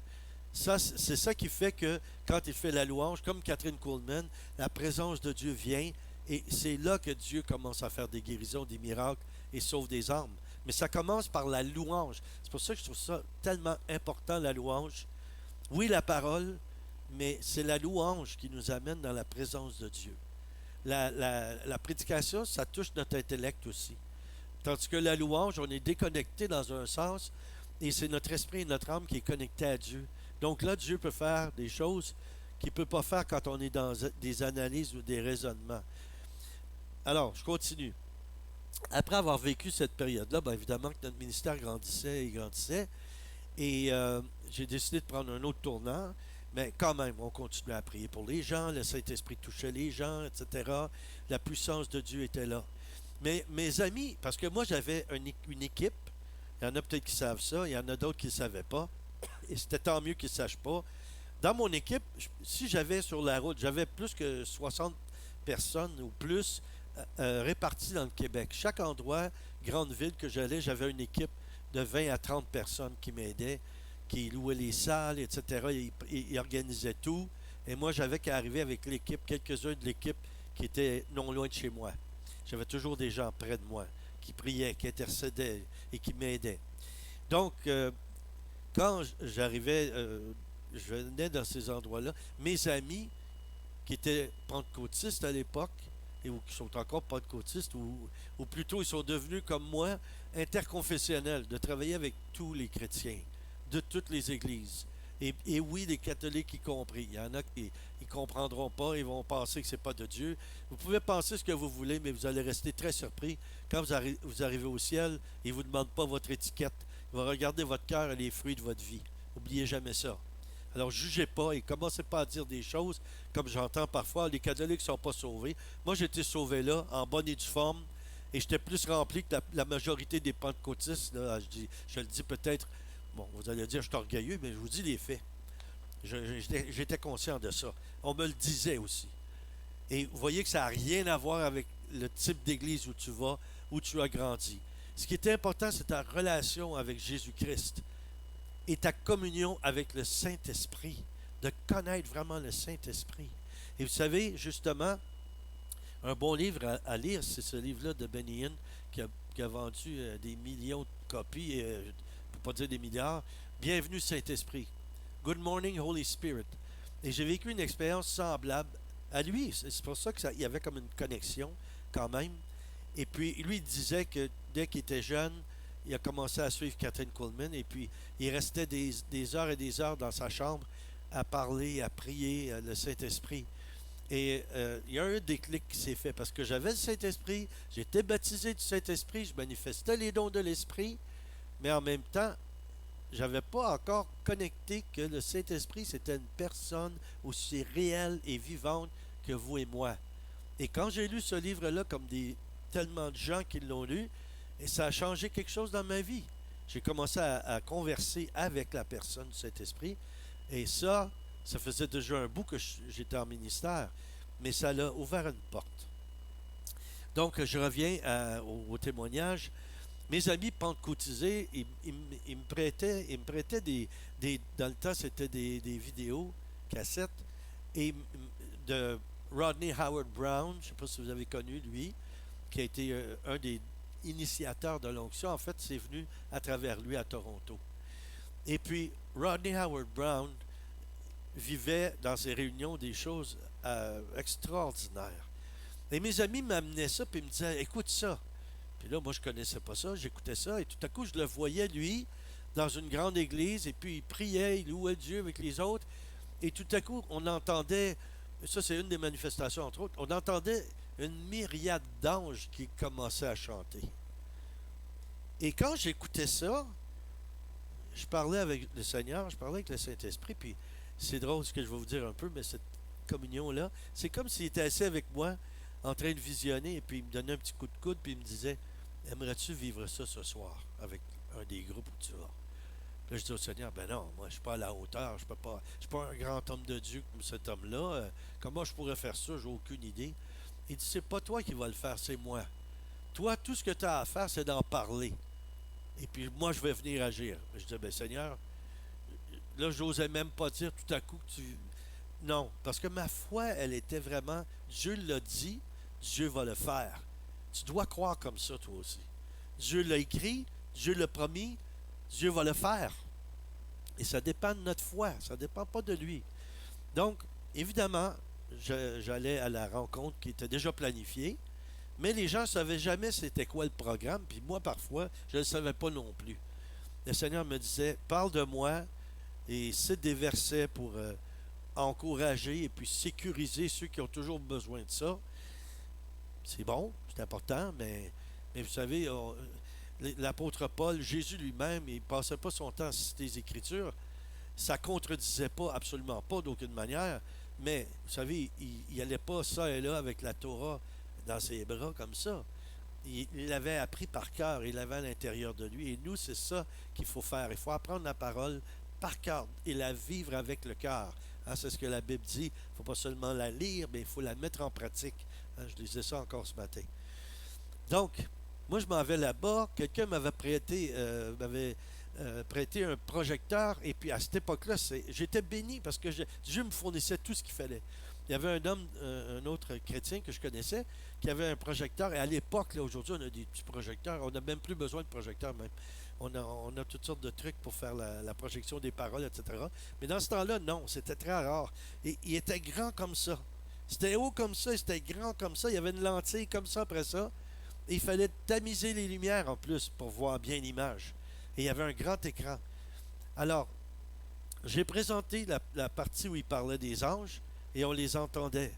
Speaker 1: C'est ça qui fait que quand il fait la louange, comme Catherine Coleman, la présence de Dieu vient et c'est là que Dieu commence à faire des guérisons, des miracles et sauve des âmes. Mais ça commence par la louange. C'est pour ça que je trouve ça tellement important, la louange. Oui, la parole, mais c'est la louange qui nous amène dans la présence de Dieu. La prédication, ça touche notre intellect aussi. Tandis que la louange, on est déconnecté dans un sens et c'est notre esprit et notre âme qui est connecté à Dieu. Donc là, Dieu peut faire des choses qu'il ne peut pas faire quand on est dans des analyses ou des raisonnements. Alors, je continue. Après avoir vécu cette période-là, bien évidemment que notre ministère grandissait et grandissait. Et j'ai décidé de prendre un autre tournant. Mais quand même, on continuait à prier pour les gens. Le Saint-Esprit touchait les gens, etc. La puissance de Dieu était là. Mais mes amis, parce que moi j'avais une équipe, il y en a peut-être qui savent ça, il y en a d'autres qui ne savaient pas. Et c'était tant mieux qu'ils ne sachent pas. Dans mon équipe, si j'avais sur la route, j'avais plus que 60 personnes ou plus réparties dans le Québec. Chaque endroit, grande ville que j'allais, j'avais une équipe de 20 à 30 personnes qui m'aidaient, qui louaient les salles, etc. Ils organisaient tout. Et moi, j'avais qu'à arriver avec l'équipe, quelques-uns de l'équipe qui étaient non loin de chez moi. J'avais toujours des gens près de moi qui priaient, qui intercédaient et qui m'aidaient. Donc, quand j'arrivais, je venais dans ces endroits-là, mes amis qui étaient pentecôtistes à l'époque, ou qui sont encore pentecôtistes, ou plutôt ils sont devenus comme moi, interconfessionnels, de travailler avec tous les chrétiens, de toutes les églises. Et oui, les catholiques y compris. Il y en a qui ils ne comprendront pas, ils vont penser que ce n'est pas de Dieu. Vous pouvez penser ce que vous voulez, mais vous allez rester très surpris. Quand vous arrivez au ciel, il ne vous demande pas votre étiquette. Il va regarder votre cœur et les fruits de votre vie. N'oubliez jamais ça. Alors, jugez pas et commencez pas à dire des choses comme j'entends parfois. Les catholiques ne sont pas sauvés. Moi, j'ai été sauvé là, en bonne et due forme, et j'étais plus rempli que la majorité des pentecôtistes. Là, je le dis peut-être, bon, vous allez dire, je suis orgueilleux, mais je vous dis les faits. J'étais conscient de ça. On me le disait aussi. Et vous voyez que ça n'a rien à voir avec le type d'église où tu vas, où tu as grandi. Ce qui est important, c'est ta relation avec Jésus-Christ et ta communion avec le Saint-Esprit, de connaître vraiment le Saint-Esprit. Et vous savez, justement, un bon livre à lire, c'est ce livre-là de Benny Hinn qui a vendu des millions de copies, pour pas dire des milliards. Bienvenue Saint-Esprit. Good morning, Holy Spirit. Et j'ai vécu une expérience semblable à lui. C'est pour ça qu'il y avait comme une connexion quand même. Et puis, lui, il disait que dès qu'il était jeune, il a commencé à suivre Kathryn Kuhlman. Et puis, il restait des heures et des heures dans sa chambre à parler, à prier le Saint-Esprit. Et il y a un déclic qui s'est fait parce que j'avais le Saint-Esprit, j'étais baptisé du Saint-Esprit, je manifestais les dons de l'Esprit, mais en même temps, je n'avais pas encore connecté que le Saint-Esprit, c'était une personne aussi réelle et vivante que vous et moi. Et quand j'ai lu ce livre-là, comme tellement de gens qui l'ont lu, et ça a changé quelque chose dans ma vie. J'ai commencé à converser avec la personne du Saint-Esprit, et ça faisait déjà un bout que j'étais en ministère, mais ça l'a ouvert une porte. Donc, je reviens au témoignage. Mes amis pentecôtisés, ils me prêtaient dans le temps, c'était des vidéos, cassettes, et de Rodney Howard Brown, je ne sais pas si vous avez connu lui, qui a été un des initiateurs de l'onction. En fait, c'est venu à travers lui à Toronto. Et puis, Rodney Howard Brown vivait dans ses réunions des choses extraordinaires. Et mes amis m'amenaient ça, puis ils me disaient, écoute ça. Puis là, moi, je connaissais pas ça, j'écoutais ça, et tout à coup, je le voyais, lui, dans une grande église, et puis il priait, il louait Dieu avec les autres, et tout à coup, on entendait, ça c'est une des manifestations, entre autres, on entendait une myriade d'anges qui commençaient à chanter. Et quand j'écoutais ça, je parlais avec le Seigneur, je parlais avec le Saint-Esprit, puis c'est drôle ce que je vais vous dire un peu, mais cette communion-là, c'est comme s'il était assis avec moi, en train de visionner, et puis il me donnait un petit coup de coude, puis il me disait, aimerais-tu vivre ça ce soir avec un des groupes où tu vas? Puis là, je dis au Seigneur, ben non, moi je suis pas à la hauteur, je suis pas un grand homme de Dieu comme cet homme-là, comment je pourrais faire ça, j'ai aucune idée. Il dit, c'est pas toi qui vas le faire, c'est moi. Toi, tout ce que tu as à faire, c'est d'en parler. Et puis moi, je vais venir agir. Je dis, ben Seigneur, là, j'osais même pas dire tout à coup que tu... Non, parce que ma foi, elle était vraiment, Dieu l'a dit, Dieu va le faire. Tu dois croire comme ça, toi aussi. Dieu l'a écrit, Dieu l'a promis, Dieu va le faire. Et ça dépend de notre foi, ça ne dépend pas de lui. Donc, évidemment, j'allais à la rencontre qui était déjà planifiée, mais les gens ne savaient jamais c'était quoi le programme, puis moi, parfois, je ne le savais pas non plus. Le Seigneur me disait, parle de moi, et cite des versets pour encourager et puis sécuriser ceux qui ont toujours besoin de ça. C'est bon, c'est important, mais vous savez, l'apôtre Paul, Jésus lui-même, il ne passait pas son temps à citer les Écritures. Ça ne contredisait pas, absolument pas, d'aucune manière, mais vous savez, il n'allait pas ça et là avec la Torah dans ses bras comme ça. Il l'avait appris par cœur, il l'avait à l'intérieur de lui. Et nous, c'est ça qu'il faut faire. Il faut apprendre la parole par cœur et la vivre avec le cœur. Hein, c'est ce que la Bible dit. Il ne faut pas seulement la lire, mais il faut la mettre en pratique. Hein, je lisais ça encore ce matin. Donc, moi, je m'en vais là-bas. Quelqu'un m'avait prêté un projecteur. Et puis, à cette époque-là, j'étais béni parce que Dieu me fournissait tout ce qu'il fallait. Il y avait un homme, un autre chrétien que je connaissais, qui avait un projecteur. Et à l'époque, là, aujourd'hui, on a des petits projecteurs. On n'a même plus besoin de projecteurs, même. On a toutes sortes de trucs pour faire la projection des paroles, etc. Mais dans ce temps-là, non, c'était très rare. Et il était grand comme ça. C'était haut comme ça, c'était grand comme ça. Il y avait une lentille comme ça après ça. Et il fallait tamiser les lumières en plus pour voir bien l'image. Et il y avait un grand écran. Alors, j'ai présenté la partie où il parlait des anges. et on les entendait.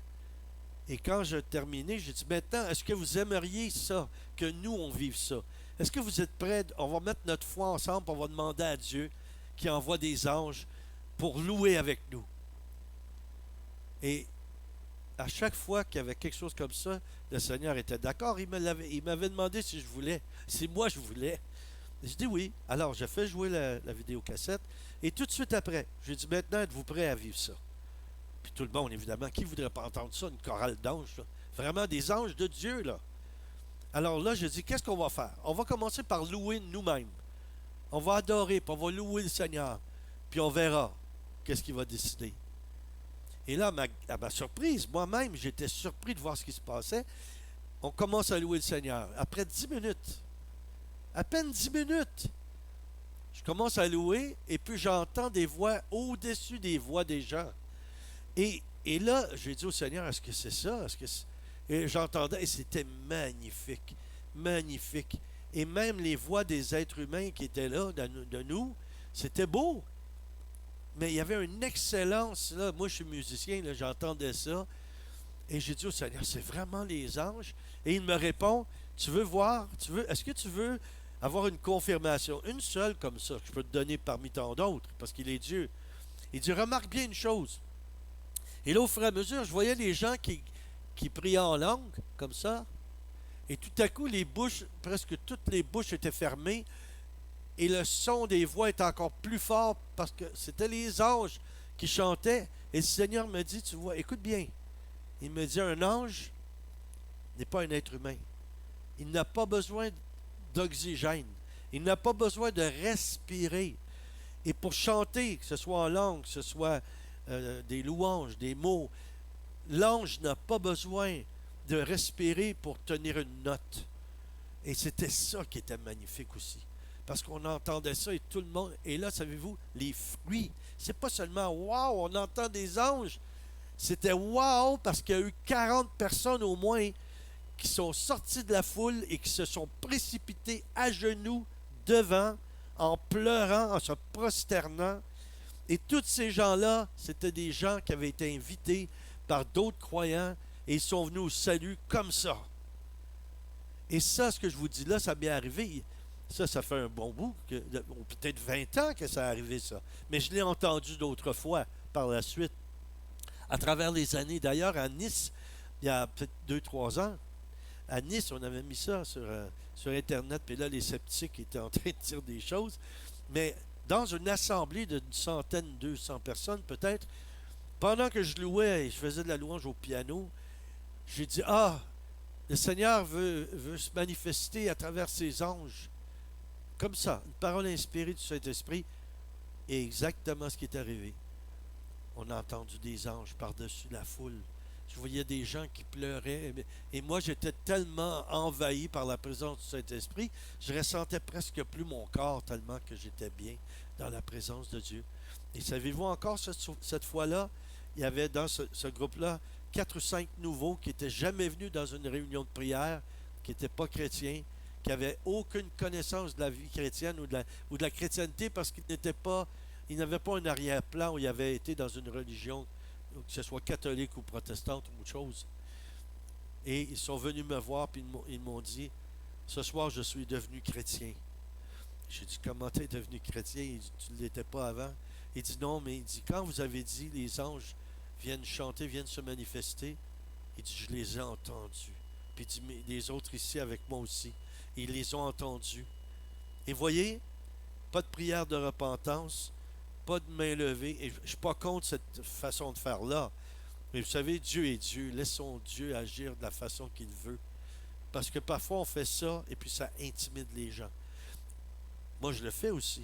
Speaker 1: Et quand je terminais, j'ai dit, maintenant, est-ce que vous aimeriez ça, que nous, on vive ça? Est-ce que vous êtes prêts? On va mettre notre foi ensemble, on va demander à Dieu qui envoie des anges pour louer avec nous. Et à chaque fois qu'il y avait quelque chose comme ça, le Seigneur était d'accord. Il m'avait demandé si je voulais, si moi je voulais. Je dis oui. Alors, j'ai fait jouer la vidéocassette. Et tout de suite après, j'ai dit, maintenant, êtes-vous prêts à vivre ça? Puis tout le monde, évidemment, qui ne voudrait pas entendre ça, une chorale d'anges, là? Vraiment des anges de Dieu, là. Alors là, je dis, qu'est-ce qu'on va faire? On va commencer par louer nous-mêmes. On va adorer, puis on va louer le Seigneur. Puis on verra qu'est-ce qu'il va décider. Et là, à ma surprise, moi-même, j'étais surpris de voir ce qui se passait. On commence à louer le Seigneur. Après 10 minutes, à peine 10 minutes, je commence à louer et puis j'entends des voix au-dessus des voix des gens. Et là, j'ai dit au Seigneur, est-ce que c'est ça? Et j'entendais, et c'était magnifique, magnifique. Et même les voix des êtres humains qui étaient là, de nous, c'était beau. Mais il y avait une excellence, là. Moi, je suis musicien, là, j'entendais ça. Et j'ai dit au Seigneur, c'est vraiment les anges? Et il me répond, tu veux voir, est-ce que tu veux avoir une confirmation? Une seule comme ça, que je peux te donner parmi tant d'autres, parce qu'il est Dieu. Il dit, remarque bien une chose. Et là, au fur et à mesure, je voyais les gens qui priaient en langue, comme ça. Et tout à coup, les bouches, presque toutes les bouches étaient fermées. Et le son des voix était encore plus fort parce que c'était les anges qui chantaient. Et le Seigneur me dit, tu vois, écoute bien. Il me dit, un ange n'est pas un être humain. Il n'a pas besoin d'oxygène. Il n'a pas besoin de respirer. Et pour chanter, que ce soit en langue, que ce soit des louanges, des mots, l'ange n'a pas besoin de respirer pour tenir une note. Et c'était ça qui était magnifique aussi. Parce qu'on entendait ça et tout le monde. Et là, savez-vous, les fruits, c'est pas seulement wow, on entend des anges. C'était wow parce qu'il y a eu 40 personnes au moins qui sont sorties de la foule et qui se sont précipitées à genoux devant, en pleurant, en se prosternant. Et tous ces gens-là, c'était des gens qui avaient été invités par d'autres croyants et ils sont venus au salut comme ça. Et ça, ce que je vous dis là, ça m'est arrivé. Ça fait un bon bout, peut-être 20 ans que ça a arrivé, ça. Mais je l'ai entendu d'autres fois par la suite, à travers les années. D'ailleurs, à Nice, il y a peut-être 2-3 ans, à Nice, on avait mis ça sur Internet, puis là, les sceptiques étaient en train de dire des choses. Mais dans une assemblée d'une 100-200 personnes, peut-être, pendant que je louais et je faisais de la louange au piano, j'ai dit, le Seigneur veut se manifester à travers ses anges. Comme ça, une parole inspirée du Saint-Esprit. Et exactement ce qui est arrivé. On a entendu des anges par-dessus la foule. Je voyais des gens qui pleuraient. Et moi, j'étais tellement envahi par la présence du Saint-Esprit, je ressentais presque plus mon corps tellement que j'étais bien dans la présence de Dieu. Et savez-vous encore, cette fois-là, il y avait dans ce groupe-là 4 ou 5 nouveaux qui n'étaient jamais venus dans une réunion de prière, qui n'étaient pas chrétiens, qui n'avaient aucune connaissance de la vie chrétienne ou de la chrétienté parce qu'ils n'avaient pas un arrière-plan où ils avaient été dans une religion, que ce soit catholique ou protestante ou autre chose. Et ils sont venus me voir et ils m'ont dit, ce soir je suis devenu chrétien. J'ai dit, comment tu es devenu chrétien? Il dit, tu ne l'étais pas avant. Il dit, non, mais il dit, quand vous avez dit les anges viennent chanter, viennent se manifester, il dit, je les ai entendus. Puis il dit, mais les autres ici avec moi aussi. Ils les ont entendus. Et voyez, pas de prière de repentance, pas de main levée. Et je ne suis pas contre cette façon de faire-là. Mais vous savez, Dieu est Dieu. Laissons Dieu agir de la façon qu'il veut. Parce que parfois, on fait ça et puis ça intimide les gens. Moi, je le fais aussi.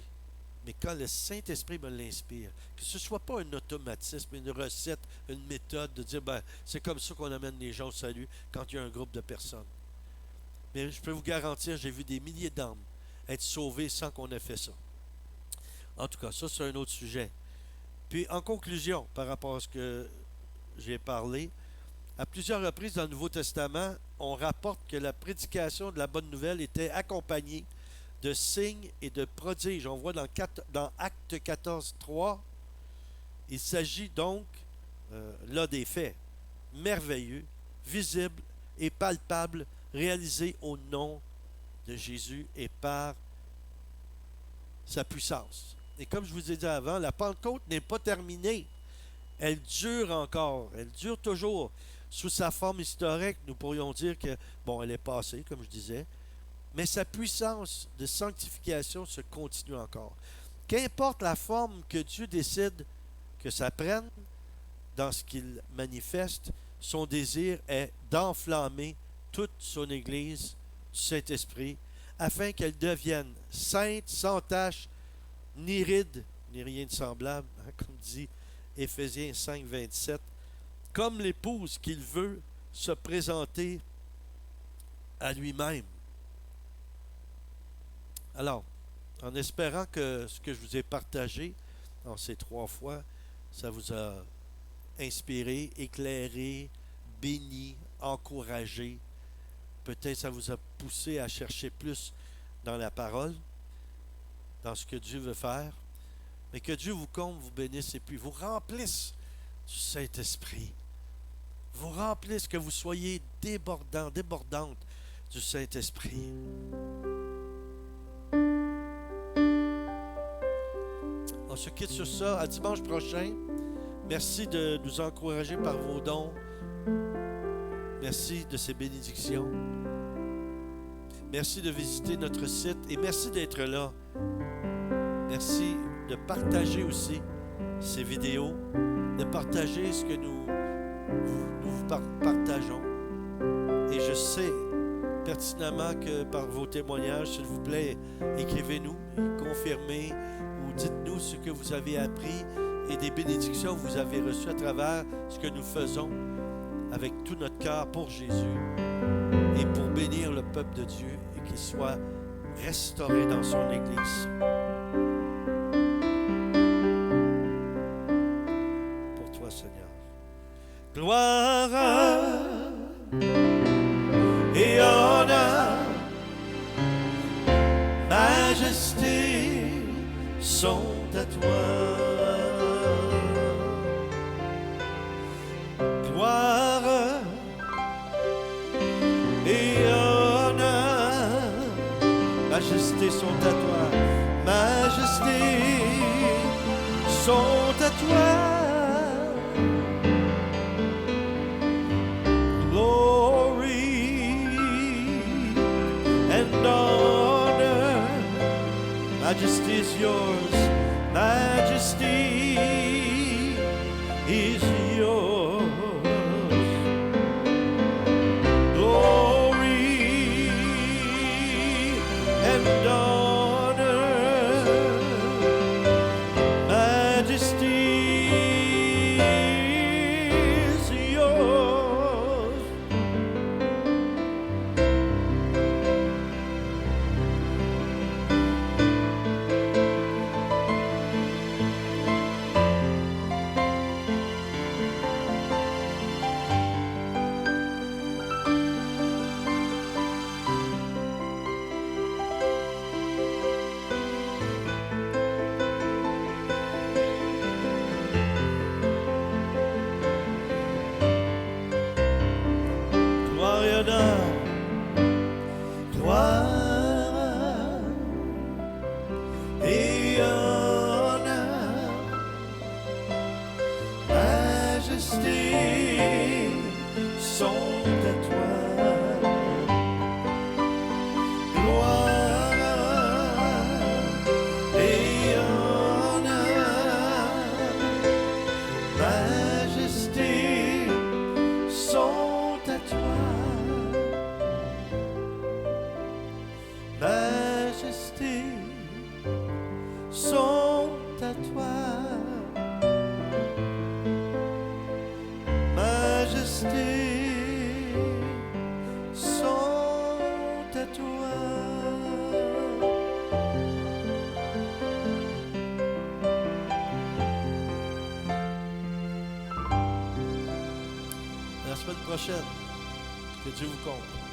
Speaker 1: Mais quand le Saint-Esprit me l'inspire, que ce ne soit pas un automatisme, une recette, une méthode de dire, c'est comme ça qu'on amène les gens au salut quand il y a un groupe de personnes. Mais je peux vous garantir, j'ai vu des milliers d'âmes être sauvées sans qu'on ait fait ça. En tout cas, ça, c'est un autre sujet. Puis, en conclusion, par rapport à ce que j'ai parlé, à plusieurs reprises dans le Nouveau Testament, on rapporte que la prédication de la bonne nouvelle était accompagnée de signes et de prodiges. On voit dans Actes 14, 3, il s'agit donc, là des faits merveilleux, visibles et palpables, réalisés au nom de Jésus et par sa puissance. Et comme je vous ai dit avant, la Pentecôte n'est pas terminée. Elle dure encore. Elle dure toujours. Sous sa forme historique, nous pourrions dire que, bon, elle est passée, comme je disais, mais sa puissance de sanctification se continue encore. Qu'importe la forme que Dieu décide que ça prenne dans ce qu'il manifeste, son désir est d'enflammer toute son Église du Saint-Esprit afin qu'elle devienne sainte, sans tache, ni ride, ni rien de semblable, comme dit Éphésiens 5, 27, comme l'épouse qu'il veut se présenter à lui-même. Alors, en espérant que ce que je vous ai partagé en ces 3 fois, ça vous a inspiré, éclairé, béni, encouragé. Peut-être ça vous a poussé à chercher plus dans la parole, dans ce que Dieu veut faire. Mais que Dieu vous comble, vous bénisse et puis vous remplisse du Saint-Esprit. Vous remplisse, que vous soyez débordants, débordantes du Saint-Esprit. On se quitte sur ça. À dimanche prochain. Merci de nous encourager par vos dons. Merci de ces bénédictions. Merci de visiter notre site et merci d'être là. Merci de partager aussi ces vidéos, de partager ce que nous partageons. Et je sais pertinemment que par vos témoignages, s'il vous plaît, écrivez-nous, confirmez ou dites-nous ce que vous avez appris et des bénédictions que vous avez reçues à travers ce que nous faisons avec tout notre cœur pour Jésus et pour bénir le peuple de Dieu et qu'il soit restauré dans son Église. Pour toi, Seigneur. Gloire et honneur, majesté sont à toi. Gloire et honneur, majesté sont à toi. Majesté sont à toi. Majesty is yours, majesty is yours. Glory and honor, majesty is yours. Prochaine. Que Dieu vous comble.